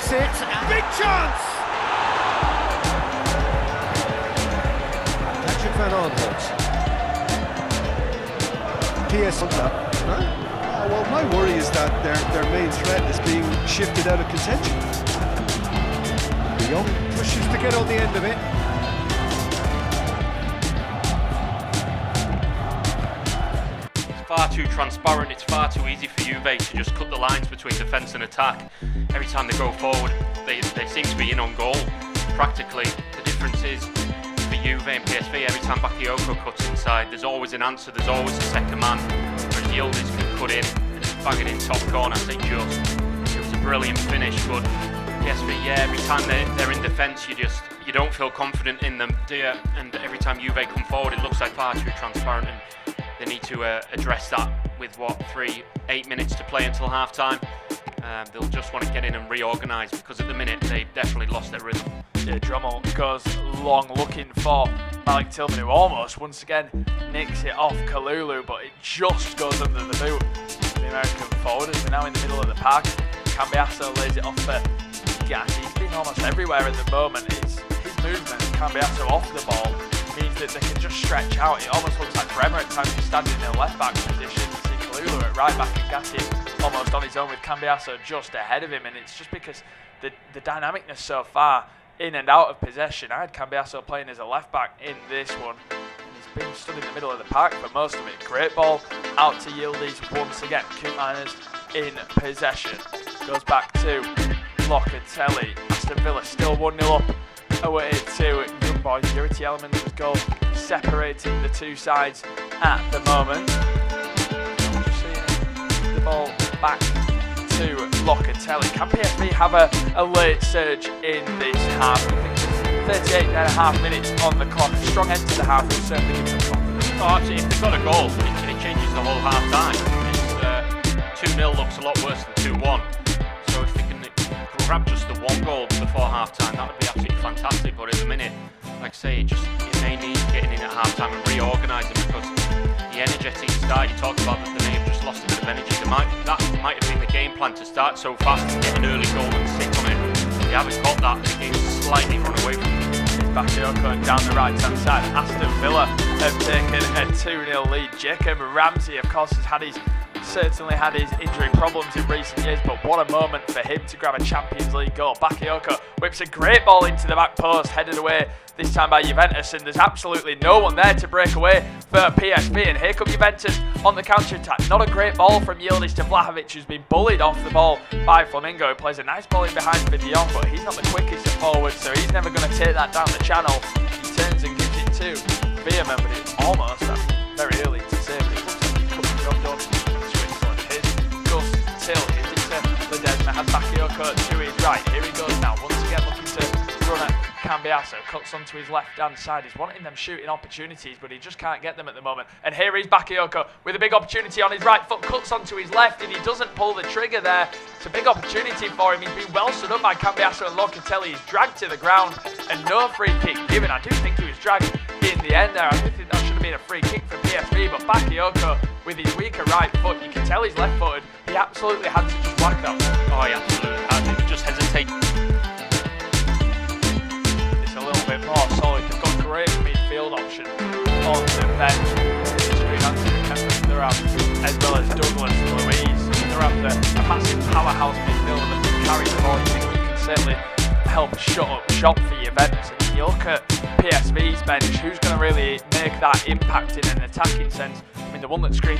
takes it. Big chance! Patrick Van Aanholt. PS on that. Well, my worry is that their main threat is being shifted out of contention. De Jong pushes to get on the end of it. Far too transparent, it's far too easy for Juve to just cut the lines between defence and attack. Every time they go forward, they seem to be in on goal. Practically, the difference is for Juve and PSV, every time Bakayoko cuts inside, there's always an answer, there's always a second man. Whereas Yildiz can cut in and just bang it in top corner. I say it was a brilliant finish, but PSV, yeah, every time they're in defence, you don't feel confident in them, do you? And every time Juve come forward, it looks like far too transparent. And they need to address that with 8 minutes to play until half time. They'll just want to get in and reorganise, because at the minute they've definitely lost their rhythm. Yeah, Drummond goes long looking for Malik Tillman, who almost once again nicks it off Kalulu, but it just goes under the boot. The American forward is now in the middle of the park. Cambiasso lays it off for Gatti. He's been almost everywhere at the moment. It's his movement, Cambiasso off the ball, means that they can just stretch out. It almost looks like Bremer at times he's standing in a left back position. You see Kalulu at right back and Gatti almost on his own with Cambiasso just ahead of him, and it's just because the dynamicness so far in and out of possession. I had Cambiasso playing as a left back in this one, and he's been stood in the middle of the park for most of it. Great ball out to Yildiz once again. Koopmeiners in possession. Goes back to Locatelli. Aston Villa still 1-0 up away to young boys. Yuri Elements' goal separating the two sides at the moment. Just seeing the ball back to Locatelli. Can PSV have a late surge in this half? I think 38.5 minutes on the clock. A strong end to the half will certainly give them confidence. Oh, actually, if they've got a goal, it changes the whole half time. It's 2-0 looks a lot worse than 2-1. So if they can grab just the one goal before half time, that would be absolutely fantastic. But at the minute, like I say, you may need getting in at half time and reorganising, because the energetic start you talked about, that they may have just lost a bit of energy. That might have been the game plan, to start so fast and get an early goal and sit on it. They haven't got that. The game's slightly run away from them. Bakayoko down the right hand side. Aston Villa have taken a 2-0 lead. Jacob Ramsey, of course, has certainly had his injury problems in recent years, but what a moment for him to grab a Champions League goal. Bakayoko whips a great ball into the back post, headed away this time by Juventus, and there's absolutely no one there to break away for PSV. And here come Juventus on the counter-attack. Not a great ball from Yildiz to Vlahovic, who's been bullied off the ball by Flamingo, who plays a nice ball in behind for De Jong, but he's not the quickest at forward, so he's never going to take that down the channel. He turns and gives it to Veerman, but it's almost very early to save it. It looks like he could be John Jones. Till here's it to Ledesma, has Bakayoko to his right. Here he goes now, once again looking to run at Cambiasso, cuts onto his left hand side. He's wanting them shooting opportunities, but he just can't get them at the moment. And here is Bakayoko with a big opportunity on his right foot, cuts onto his left, and he doesn't pull the trigger there. It's a big opportunity for him. He's been well stood up by Cambiasso and Locatelli. He's dragged to the ground and no free kick given. I do think he was dragged in the end there. I do think that should have been a free kick for PSV, but Bakayoko with his weaker right foot, you can tell he's left footed. He absolutely had to just whack that one. Oh, he absolutely had. He just hesitated. It's a little bit more solid. They've got great midfield option on the bench. Screen onto Kevin Durant, as well as Douglas Luiz. Durant's a massive powerhouse midfielder that can carry the ball. You think he can certainly help shut up shop for Juventus. And if you look at PSV's bench, who's going to really make that impact in an attacking sense? I mean, the one that screams